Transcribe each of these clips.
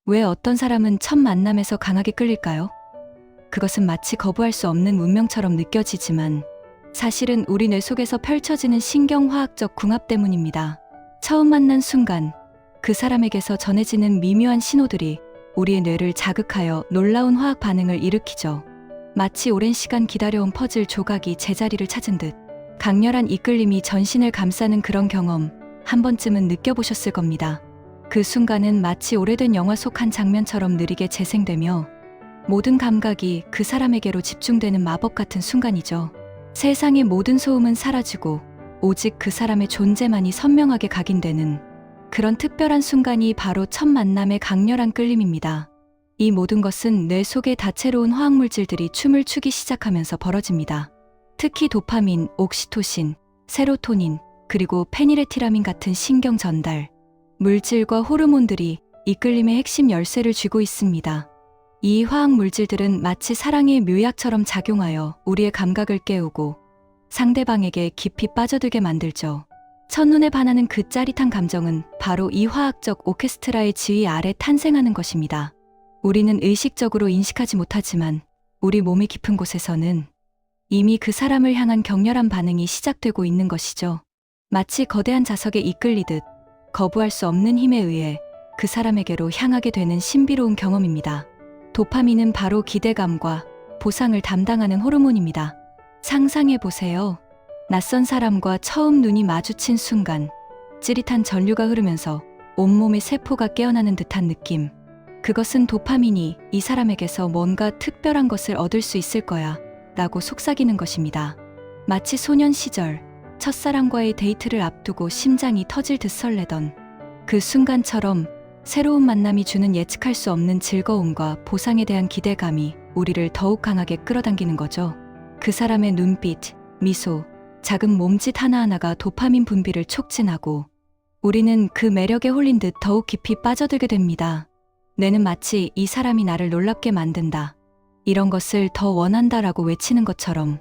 왜 어떤 사람은 첫 만남에서 강하게 끌릴까요? 그것은 마치 거부할 수 없는 운명처럼 느껴지지만 사실은 우리 뇌 속에서 펼쳐지는 신경화학적 궁합 때문입니다. 처음 만난 순간 그 사람에게서 전해지는 미묘한 신호들이 우리의 뇌를 자극하여 놀라운 화학 반응을 일으키죠. 마치 오랜 시간 기다려온 퍼즐 조각이 제자리를 찾은 듯 강렬한 이끌림이 전신을 감싸는 그런 경험 한 번쯤은 느껴보셨을 겁니다. 그 순간은 마치 오래된 영화 속 한 장면처럼 느리게 재생되며 모든 감각이 그 사람에게로 집중되는 마법 같은 순간이죠. 세상의 모든 소음은 사라지고 오직 그 사람의 존재만이 선명하게 각인되는 그런 특별한 순간이 바로 첫 만남의 강렬한 끌림입니다. 이 모든 것은 뇌 속의 다채로운 화학물질들이 춤을 추기 시작하면서 벌어집니다. 특히 도파민, 옥시토신, 세로토닌, 그리고 페니레티라민 같은 신경 전달, 물질과 호르몬들이 이끌림의 핵심 열쇠를 쥐고 있습니다. 이 화학 물질들은 마치 사랑의 묘약처럼 작용하여 우리의 감각을 깨우고 상대방에게 깊이 빠져들게 만들죠. 첫눈에 반하는 그 짜릿한 감정은 바로 이 화학적 오케스트라의 지휘 아래 탄생하는 것입니다. 우리는 의식적으로 인식하지 못하지만 우리 몸의 깊은 곳에서는 이미 그 사람을 향한 격렬한 반응이 시작되고 있는 것이죠. 마치 거대한 자석에 이끌리듯 거부할 수 없는 힘에 의해 그 사람에게로 향하게 되는 신비로운 경험입니다. 도파민은 바로 기대감과 보상을 담당하는 호르몬입니다. 상상해 보세요. 낯선 사람과 처음 눈이 마주친 순간 찌릿한 전류가 흐르면서 온몸의 세포가 깨어나는 듯한 느낌. 그것은 도파민이 이 사람에게서 뭔가 특별한 것을 얻을 수 있을 거야 라고 속삭이는 것입니다. 마치 소년 시절 첫사랑과의 데이트를 앞두고 심장이 터질 듯 설레던 그 순간처럼 새로운 만남이 주는 예측할 수 없는 즐거움과 보상에 대한 기대감이 우리를 더욱 강하게 끌어당기는 거죠. 그 사람의 눈빛, 미소, 작은 몸짓 하나하나가 도파민 분비를 촉진하고 우리는 그 매력에 홀린 듯 더욱 깊이 빠져들게 됩니다. 뇌는 마치 이 사람이 나를 놀랍게 만든다, 이런 것을 더 원한다라고 외치는 것처럼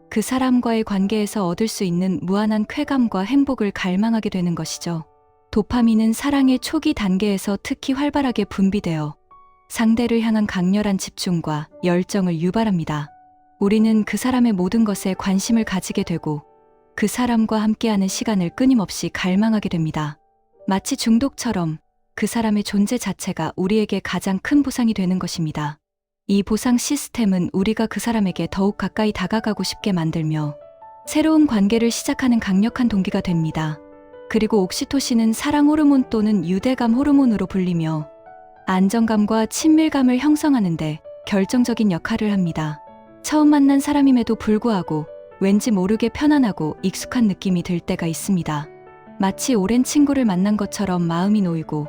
그 사람과의 관계에서 얻을 수 있는 무한한 쾌감과 행복을 갈망하게 되는 것이죠. 도파민은 사랑의 초기 단계에서 특히 활발하게 분비되어 상대를 향한 강렬한 집중과 열정을 유발합니다. 우리는 그 사람의 모든 것에 관심을 가지게 되고 그 사람과 함께하는 시간을 끊임없이 갈망하게 됩니다. 마치 중독처럼 그 사람의 존재 자체가 우리에게 가장 큰 보상이 되는 것입니다. 이 보상 시스템은 우리가 그 사람에게 더욱 가까이 다가가고 싶게 만들며 새로운 관계를 시작하는 강력한 동기가 됩니다. 그리고 옥시토신은 사랑 호르몬 또는 유대감 호르몬으로 불리며 안정감과 친밀감을 형성하는데 결정적인 역할을 합니다. 처음 만난 사람임에도 불구하고 왠지 모르게 편안하고 익숙한 느낌이 들 때가 있습니다. 마치 오랜 친구를 만난 것처럼 마음이 놓이고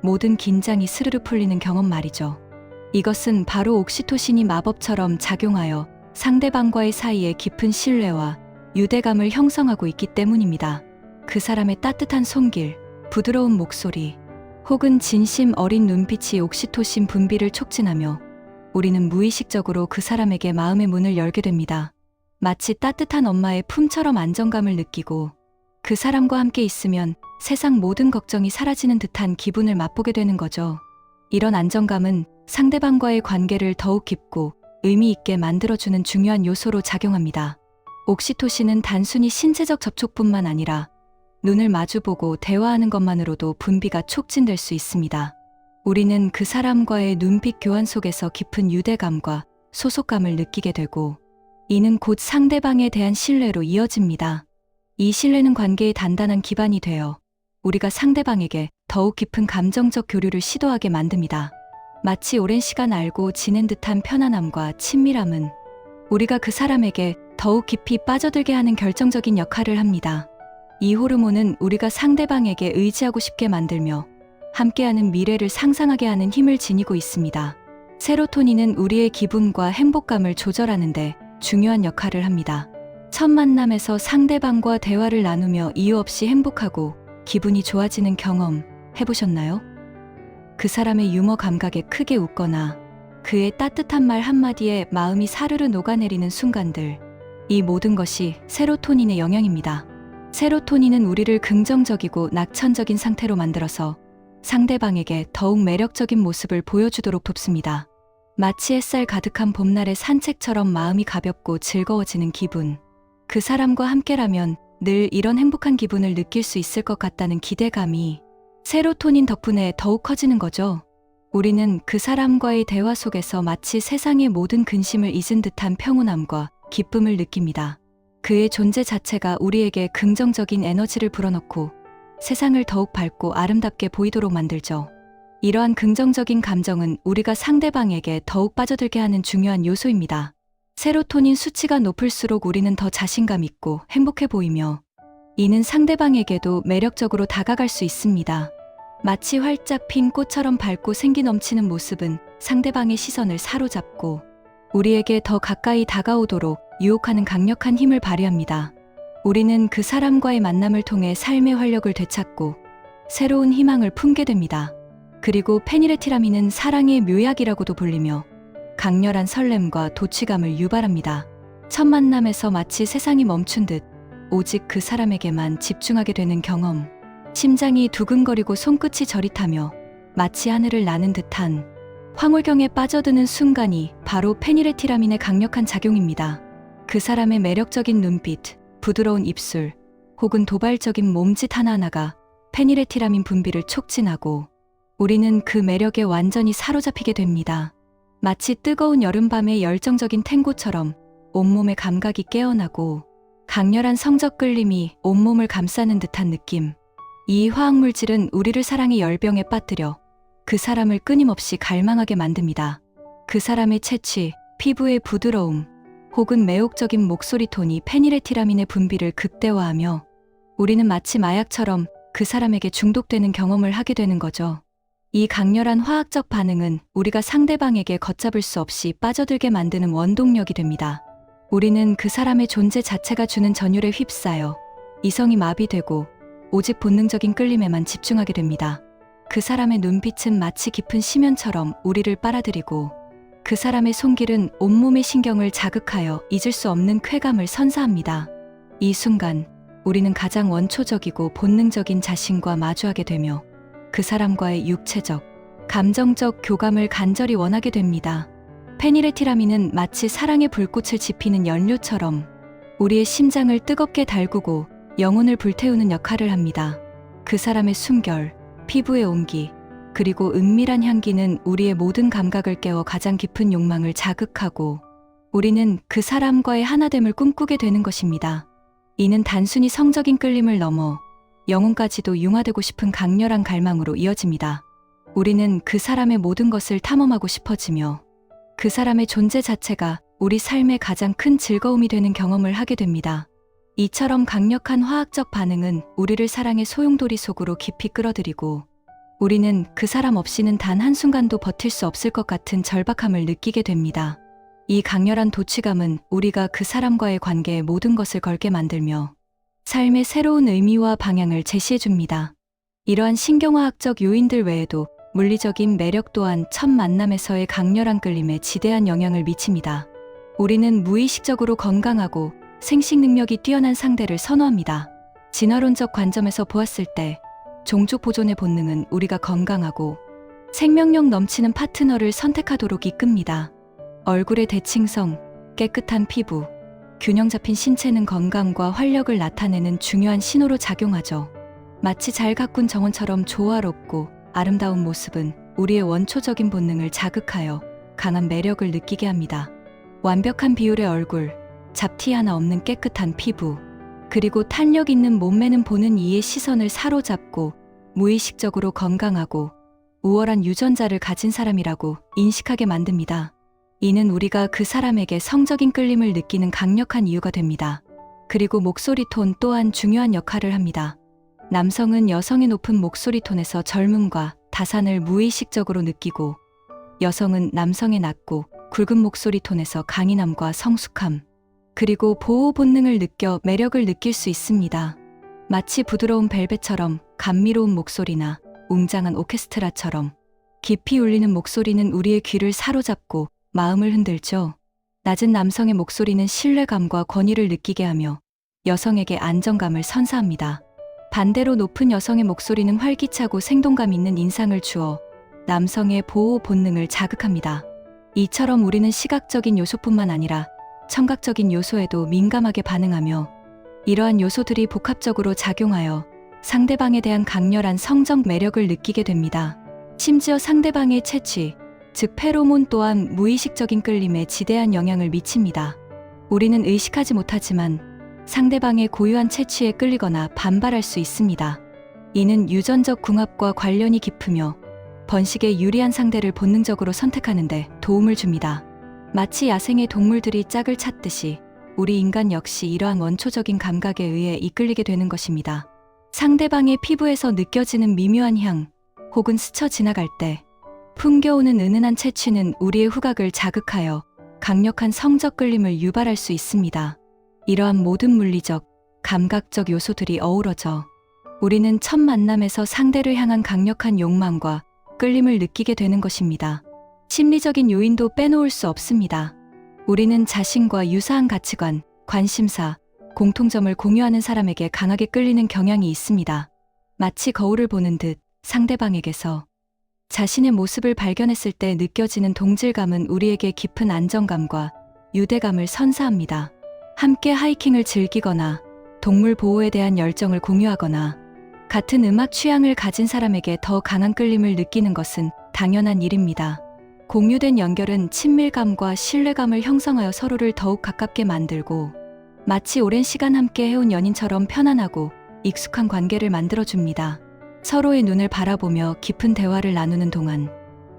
모든 긴장이 스르르 풀리는 경험 말이죠. 이것은 바로 옥시토신이 마법처럼 작용하여 상대방과의 사이에 깊은 신뢰와 유대감을 형성하고 있기 때문입니다. 그 사람의 따뜻한 손길, 부드러운 목소리, 혹은 진심 어린 눈빛이 옥시토신 분비를 촉진하며 우리는 무의식적으로 그 사람에게 마음의 문을 열게 됩니다. 마치 따뜻한 엄마의 품처럼 안정감을 느끼고 그 사람과 함께 있으면 세상 모든 걱정이 사라지는 듯한 기분을 맛보게 되는 거죠. 이런 안정감은 상대방과의 관계를 더욱 깊고 의미 있게 만들어주는 중요한 요소로 작용합니다. 옥시토신은 단순히 신체적 접촉뿐만 아니라 눈을 마주보고 대화하는 것만으로도 분비가 촉진될 수 있습니다. 우리는 그 사람과의 눈빛 교환 속에서 깊은 유대감과 소속감을 느끼게 되고 이는 곧 상대방에 대한 신뢰로 이어집니다. 이 신뢰는 관계의 단단한 기반이 되어 우리가 상대방에게 더욱 깊은 감정적 교류를 시도하게 만듭니다. 마치 오랜 시간 알고 지낸 듯한 편안함과 친밀함은 우리가 그 사람에게 더욱 깊이 빠져들게 하는 결정적인 역할을 합니다. 이 호르몬은 우리가 상대방에게 의지하고 싶게 만들며 함께하는 미래를 상상하게 하는 힘을 지니고 있습니다. 세로토닌은 우리의 기분과 행복감을 조절하는데 중요한 역할을 합니다. 첫 만남에서 상대방과 대화를 나누며 이유 없이 행복하고 기분이 좋아지는 경험 해보셨나요? 그 사람의 유머 감각에 크게 웃거나 그의 따뜻한 말 한마디에 마음이 사르르 녹아내리는 순간들, 이 모든 것이 세로토닌의 영향입니다. 세로토닌은 우리를 긍정적이고 낙천적인 상태로 만들어서 상대방에게 더욱 매력적인 모습을 보여주도록 돕습니다. 마치 햇살 가득한 봄날의 산책처럼 마음이 가볍고 즐거워지는 기분. 그 사람과 함께라면 늘 이런 행복한 기분을 느낄 수 있을 것 같다는 기대감이 세로토닌 덕분에 더욱 커지는 거죠. 우리는 그 사람과의 대화 속에서 마치 세상의 모든 근심을 잊은 듯한 평온함과 기쁨을 느낍니다. 그의 존재 자체가 우리에게 긍정적인 에너지를 불어넣고 세상을 더욱 밝고 아름답게 보이도록 만들죠. 이러한 긍정적인 감정은 우리가 상대방에게 더욱 빠져들게 하는 중요한 요소입니다. 세로토닌 수치가 높을수록 우리는 더 자신감 있고 행복해 보이며 이는 상대방에게도 매력적으로 다가갈 수 있습니다. 마치 활짝 핀 꽃처럼 밝고 생기 넘치는 모습은 상대방의 시선을 사로잡고 우리에게 더 가까이 다가오도록 유혹하는 강력한 힘을 발휘합니다. 우리는 그 사람과의 만남을 통해 삶의 활력을 되찾고 새로운 희망을 품게 됩니다. 그리고 페니레티라민은 사랑의 묘약이라고도 불리며 강렬한 설렘과 도취감을 유발합니다. 첫 만남에서 마치 세상이 멈춘 듯 오직 그 사람에게만 집중하게 되는 경험. 심장이 두근거리고 손끝이 저릿하며 마치 하늘을 나는 듯한 황홀경에 빠져드는 순간이 바로 페니레티라민의 강력한 작용입니다. 그 사람의 매력적인 눈빛, 부드러운 입술, 혹은 도발적인 몸짓 하나하나가 페니레티라민 분비를 촉진하고 우리는 그 매력에 완전히 사로잡히게 됩니다. 마치 뜨거운 여름밤의 열정적인 탱고처럼 온몸의 감각이 깨어나고 강렬한 성적 끌림이 온몸을 감싸는 듯한 느낌. 이 화학물질은 우리를 사랑의 열병에 빠뜨려 그 사람을 끊임없이 갈망하게 만듭니다. 그 사람의 채취, 피부의 부드러움, 혹은 매혹적인 목소리 톤이 페니레티라민의 분비를 극대화하며 우리는 마치 마약처럼 그 사람에게 중독되는 경험을 하게 되는 거죠. 이 강렬한 화학적 반응은 우리가 상대방에게 걷잡을 수 없이 빠져들게 만드는 원동력이 됩니다. 우리는 그 사람의 존재 자체가 주는 전율에 휩싸여 이성이 마비되고 오직 본능적인 끌림에만 집중하게 됩니다. 그 사람의 눈빛은 마치 깊은 심연처럼 우리를 빨아들이고 그 사람의 손길은 온몸의 신경을 자극하여 잊을 수 없는 쾌감을 선사합니다. 이 순간 우리는 가장 원초적이고 본능적인 자신과 마주하게 되며 그 사람과의 육체적, 감정적 교감을 간절히 원하게 됩니다. 페니레티라민은 마치 사랑의 불꽃을 지피는 연료처럼 우리의 심장을 뜨겁게 달구고 영혼을 불태우는 역할을 합니다. 그 사람의 숨결, 피부의 온기, 그리고 은밀한 향기는 우리의 모든 감각을 깨워 가장 깊은 욕망을 자극하고 우리는 그 사람과의 하나됨을 꿈꾸게 되는 것입니다. 이는 단순히 성적인 끌림을 넘어 영혼까지도 융화되고 싶은 강렬한 갈망으로 이어집니다. 우리는 그 사람의 모든 것을 탐험하고 싶어지며 그 사람의 존재 자체가 우리 삶의 가장 큰 즐거움이 되는 경험을 하게 됩니다. 이처럼 강력한 화학적 반응은 우리를 사랑의 소용돌이 속으로 깊이 끌어들이고 우리는 그 사람 없이는 단 한순간도 버틸 수 없을 것 같은 절박함을 느끼게 됩니다. 이 강렬한 도취감은 우리가 그 사람과의 관계에 모든 것을 걸게 만들며 삶의 새로운 의미와 방향을 제시해줍니다. 이러한 신경화학적 요인들 외에도 물리적인 매력 또한 첫 만남에서의 강렬한 끌림에 지대한 영향을 미칩니다. 우리는 무의식적으로 건강하고 생식 능력이 뛰어난 상대를 선호합니다. 진화론적 관점에서 보았을 때 종족 보존의 본능은 우리가 건강하고 생명력 넘치는 파트너를 선택하도록 이끕니다. 얼굴의 대칭성, 깨끗한 피부, 균형 잡힌 신체는 건강과 활력을 나타내는 중요한 신호로 작용하죠. 마치 잘 가꾼 정원처럼 조화롭고 아름다운 모습은 우리의 원초적인 본능을 자극하여 강한 매력을 느끼게 합니다. 완벽한 비율의 얼굴, 잡티 하나 없는 깨끗한 피부, 그리고 탄력 있는 몸매는 보는 이의 시선을 사로잡고 무의식적으로 건강하고 우월한 유전자를 가진 사람이라고 인식하게 만듭니다. 이는 우리가 그 사람에게 성적인 끌림을 느끼는 강력한 이유가 됩니다. 그리고 목소리 톤 또한 중요한 역할을 합니다. 남성은 여성의 높은 목소리 톤에서 젊음과 다산을 무의식적으로 느끼고 여성은 남성의 낮고 굵은 목소리 톤에서 강인함과 성숙함, 그리고 보호 본능을 느껴 매력을 느낄 수 있습니다. 마치 부드러운 벨벳처럼 감미로운 목소리나 웅장한 오케스트라처럼 깊이 울리는 목소리는 우리의 귀를 사로잡고 마음을 흔들죠. 낮은 남성의 목소리는 신뢰감과 권위를 느끼게 하며 여성에게 안정감을 선사합니다. 반대로 높은 여성의 목소리는 활기차고 생동감 있는 인상을 주어 남성의 보호 본능을 자극합니다. 이처럼 우리는 시각적인 요소뿐만 아니라 청각적인 요소에도 민감하게 반응하며 이러한 요소들이 복합적으로 작용하여 상대방에 대한 강렬한 성적 매력을 느끼게 됩니다. 심지어 상대방의 채취, 즉 페로몬 또한 무의식적인 끌림에 지대한 영향을 미칩니다. 우리는 의식하지 못하지만 상대방의 고유한 채취에 끌리거나 반발할 수 있습니다. 이는 유전적 궁합과 관련이 깊으며 번식에 유리한 상대를 본능적으로 선택하는데 도움을 줍니다. 마치 야생의 동물들이 짝을 찾듯이 우리 인간 역시 이러한 원초적인 감각에 의해 이끌리게 되는 것입니다. 상대방의 피부에서 느껴지는 미묘한 향 혹은 스쳐 지나갈 때 풍겨오는 은은한 채취는 우리의 후각을 자극하여 강력한 성적 끌림을 유발할 수 있습니다. 이러한 모든 물리적, 감각적 요소들이 어우러져 우리는 첫 만남에서 상대를 향한 강력한 욕망과 끌림을 느끼게 되는 것입니다. 심리적인 요인도 빼놓을 수 없습니다. 우리는 자신과 유사한 가치관, 관심사, 공통점을 공유하는 사람에게 강하게 끌리는 경향이 있습니다. 마치 거울을 보는 듯 상대방에게서 자신의 모습을 발견했을 때 느껴지는 동질감은 우리에게 깊은 안정감과 유대감을 선사합니다. 함께 하이킹을 즐기거나 동물 보호에 대한 열정을 공유하거나 같은 음악 취향을 가진 사람에게 더 강한 끌림을 느끼는 것은 당연한 일입니다. 공유된 연결은 친밀감과 신뢰감을 형성하여 서로를 더욱 가깝게 만들고 마치 오랜 시간 함께 해온 연인처럼 편안하고 익숙한 관계를 만들어줍니다. 서로의 눈을 바라보며 깊은 대화를 나누는 동안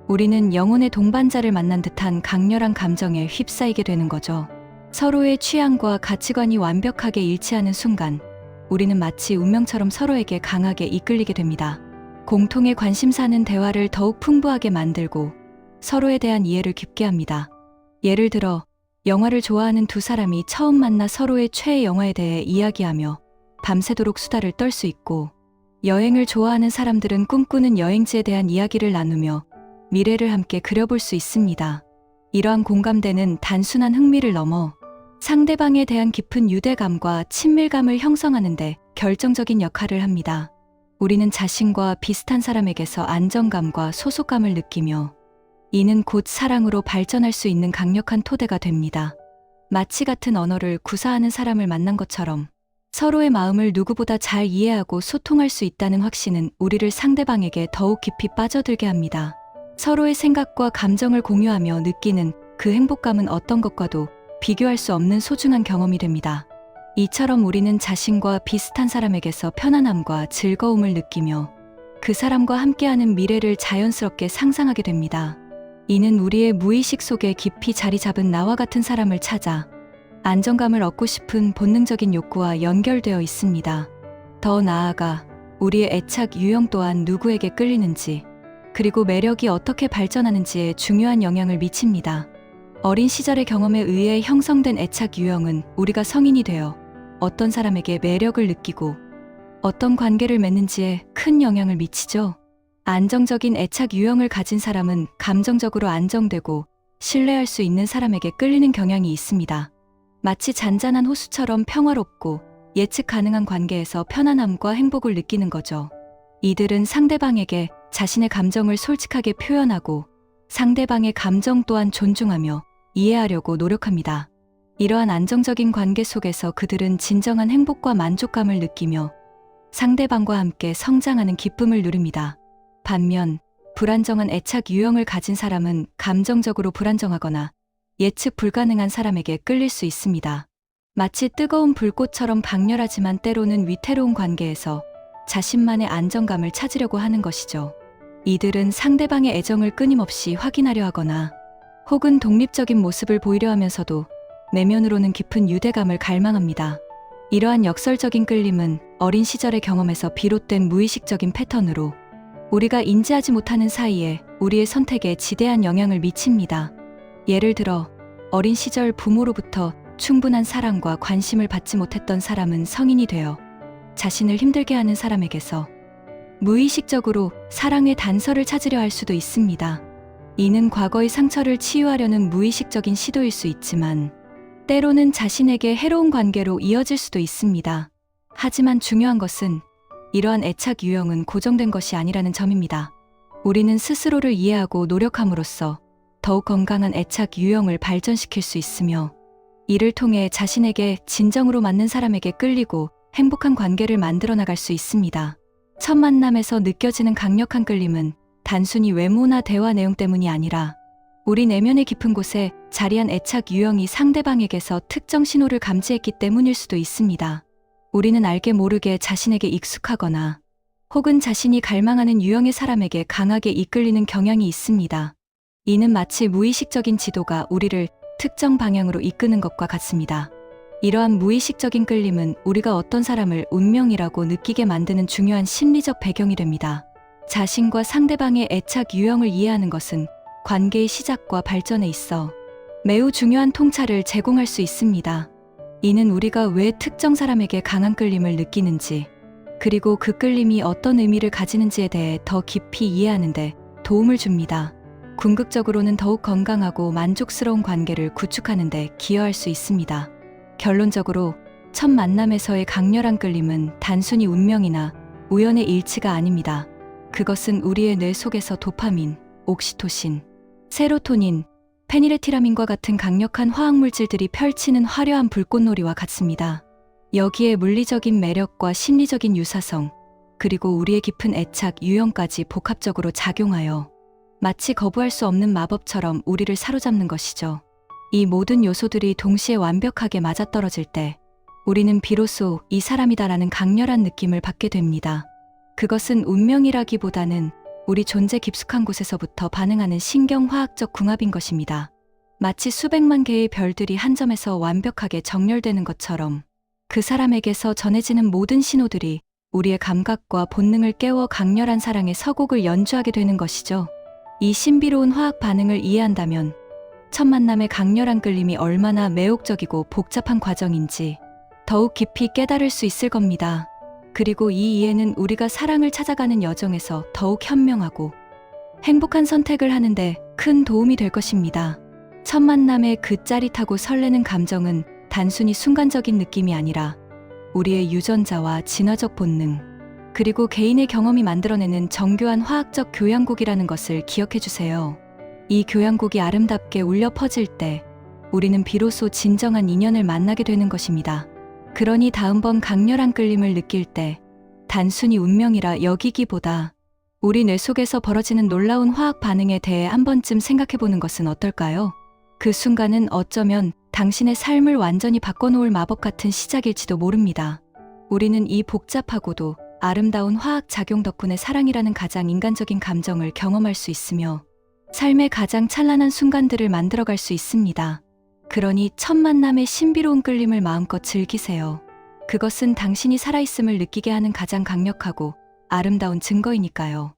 우리는 영혼의 동반자를 만난 듯한 강렬한 감정에 휩싸이게 되는 거죠. 서로의 취향과 가치관이 완벽하게 일치하는 순간 우리는 마치 운명처럼 서로에게 강하게 이끌리게 됩니다. 공통의 관심사는 대화를 더욱 풍부하게 만들고 서로에 대한 이해를 깊게 합니다. 예를 들어 영화를 좋아하는 두 사람이 처음 만나 서로의 최애 영화에 대해 이야기하며 밤새도록 수다를 떨 수 있고 여행을 좋아하는 사람들은 꿈꾸는 여행지에 대한 이야기를 나누며 미래를 함께 그려볼 수 있습니다. 이러한 공감대는 단순한 흥미를 넘어 상대방에 대한 깊은 유대감과 친밀감을 형성하는 데 결정적인 역할을 합니다. 우리는 자신과 비슷한 사람에게서 안정감과 소속감을 느끼며 이는 곧 사랑으로 발전할 수 있는 강력한 토대가 됩니다. 마치 같은 언어를 구사하는 사람을 만난 것처럼 서로의 마음을 누구보다 잘 이해하고 소통할 수 있다는 확신은 우리를 상대방에게 더욱 깊이 빠져들게 합니다. 서로의 생각과 감정을 공유하며 느끼는 그 행복감은 어떤 것과도 비교할 수 없는 소중한 경험이 됩니다. 이처럼 우리는 자신과 비슷한 사람에게서 편안함과 즐거움을 느끼며 그 사람과 함께하는 미래를 자연스럽게 상상하게 됩니다. 이는 우리의 무의식 속에 깊이 자리 잡은 나와 같은 사람을 찾아 안정감을 얻고 싶은 본능적인 욕구와 연결되어 있습니다. 더 나아가 우리의 애착 유형 또한 누구에게 끌리는지 그리고 매력이 어떻게 발전하는지에 중요한 영향을 미칩니다. 어린 시절의 경험에 의해 형성된 애착 유형은 우리가 성인이 되어 어떤 사람에게 매력을 느끼고 어떤 관계를 맺는지에 큰 영향을 미치죠. 안정적인 애착 유형을 가진 사람은 감정적으로 안정되고 신뢰할 수 있는 사람에게 끌리는 경향이 있습니다. 마치 잔잔한 호수처럼 평화롭고 예측 가능한 관계에서 편안함과 행복을 느끼는 거죠. 이들은 상대방에게 자신의 감정을 솔직하게 표현하고 상대방의 감정 또한 존중하며 이해하려고 노력합니다. 이러한 안정적인 관계 속에서 그들은 진정한 행복과 만족감을 느끼며 상대방과 함께 성장하는 기쁨을 누립니다. 반면 불안정한 애착 유형을 가진 사람은 감정적으로 불안정하거나 예측 불가능한 사람에게 끌릴 수 있습니다. 마치 뜨거운 불꽃처럼 강렬하지만 때로는 위태로운 관계에서 자신만의 안정감을 찾으려고 하는 것이죠. 이들은 상대방의 애정을 끊임없이 확인하려 하거나 혹은 독립적인 모습을 보이려 하면서도 내면으로는 깊은 유대감을 갈망합니다. 이러한 역설적인 끌림은 어린 시절의 경험에서 비롯된 무의식적인 패턴으로 우리가 인지하지 못하는 사이에 우리의 선택에 지대한 영향을 미칩니다. 예를 들어 어린 시절 부모로부터 충분한 사랑과 관심을 받지 못했던 사람은 성인이 되어 자신을 힘들게 하는 사람에게서 무의식적으로 사랑의 단서를 찾으려 할 수도 있습니다. 이는 과거의 상처를 치유하려는 무의식적인 시도일 수 있지만 때로는 자신에게 해로운 관계로 이어질 수도 있습니다. 하지만 중요한 것은 이러한 애착 유형은 고정된 것이 아니라는 점입니다. 우리는 스스로를 이해하고 노력함으로써 더욱 건강한 애착 유형을 발전시킬 수 있으며 이를 통해 자신에게 진정으로 맞는 사람에게 끌리고 행복한 관계를 만들어 나갈 수 있습니다. 첫 만남에서 느껴지는 강력한 끌림은 단순히 외모나 대화 내용 때문이 아니라 우리 내면의 깊은 곳에 자리한 애착 유형이 상대방에게서 특정 신호를 감지했기 때문일 수도 있습니다. 우리는 알게 모르게 자신에게 익숙하거나 혹은 자신이 갈망하는 유형의 사람에게 강하게 이끌리는 경향이 있습니다. 이는 마치 무의식적인 지도가 우리를 특정 방향으로 이끄는 것과 같습니다. 이러한 무의식적인 끌림은 우리가 어떤 사람을 운명이라고 느끼게 만드는 중요한 심리적 배경이 됩니다. 자신과 상대방의 애착 유형을 이해하는 것은 관계의 시작과 발전에 있어 매우 중요한 통찰을 제공할 수 있습니다. 이는 우리가 왜 특정 사람에게 강한 끌림을 느끼는지, 그리고 그 끌림이 어떤 의미를 가지는지에 대해 더 깊이 이해하는 데 도움을 줍니다. 궁극적으로는 더욱 건강하고 만족스러운 관계를 구축하는 데 기여할 수 있습니다. 결론적으로 첫 만남에서의 강렬한 끌림은 단순히 운명이나 우연의 일치가 아닙니다. 그것은 우리의 뇌 속에서 도파민, 옥시토신, 세로토닌, 페니레티라민과 같은 강력한 화학물질들이 펼치는 화려한 불꽃놀이와 같습니다. 여기에 물리적인 매력과 심리적인 유사성, 그리고 우리의 깊은 애착 유형까지 복합적으로 작용하여 마치 거부할 수 없는 마법처럼 우리를 사로잡는 것이죠. 이 모든 요소들이 동시에 완벽하게 맞아떨어질 때 우리는 비로소 이 사람이다라는 강렬한 느낌을 받게 됩니다. 그것은 운명이라기보다는 우리 존재 깊숙한 곳에서부터 반응하는 신경화학적 궁합인 것입니다. 마치 수백만 개의 별들이 한 점에서 완벽하게 정렬되는 것처럼 그 사람에게서 전해지는 모든 신호들이 우리의 감각과 본능을 깨워 강렬한 사랑의 서곡을 연주하게 되는 것이죠. 이 신비로운 화학 반응을 이해한다면 첫 만남의 강렬한 끌림이 얼마나 매혹적이고 복잡한 과정인지 더욱 깊이 깨달을 수 있을 겁니다. 그리고 이 이해는 우리가 사랑을 찾아가는 여정에서 더욱 현명하고 행복한 선택을 하는데 큰 도움이 될 것입니다. 첫 만남의 그 짜릿하고 설레는 감정은 단순히 순간적인 느낌이 아니라 우리의 유전자와 진화적 본능, 그리고 개인의 경험이 만들어내는 정교한 화학적 교향곡이라는 것을 기억해 주세요. 이 교향곡이 아름답게 울려 퍼질 때 우리는 비로소 진정한 인연을 만나게 되는 것입니다. 그러니 다음번 강렬한 끌림을 느낄 때 단순히 운명이라 여기기보다 우리 뇌 속에서 벌어지는 놀라운 화학 반응에 대해 한 번쯤 생각해보는 것은 어떨까요? 그 순간은 어쩌면 당신의 삶을 완전히 바꿔놓을 마법 같은 시작일지도 모릅니다. 우리는 이 복잡하고도 아름다운 화학 작용 덕분에 사랑이라는 가장 인간적인 감정을 경험할 수 있으며 삶의 가장 찬란한 순간들을 만들어갈 수 있습니다. 그러니 첫 만남의 신비로운 끌림을 마음껏 즐기세요. 그것은 당신이 살아있음을 느끼게 하는 가장 강력하고 아름다운 증거이니까요.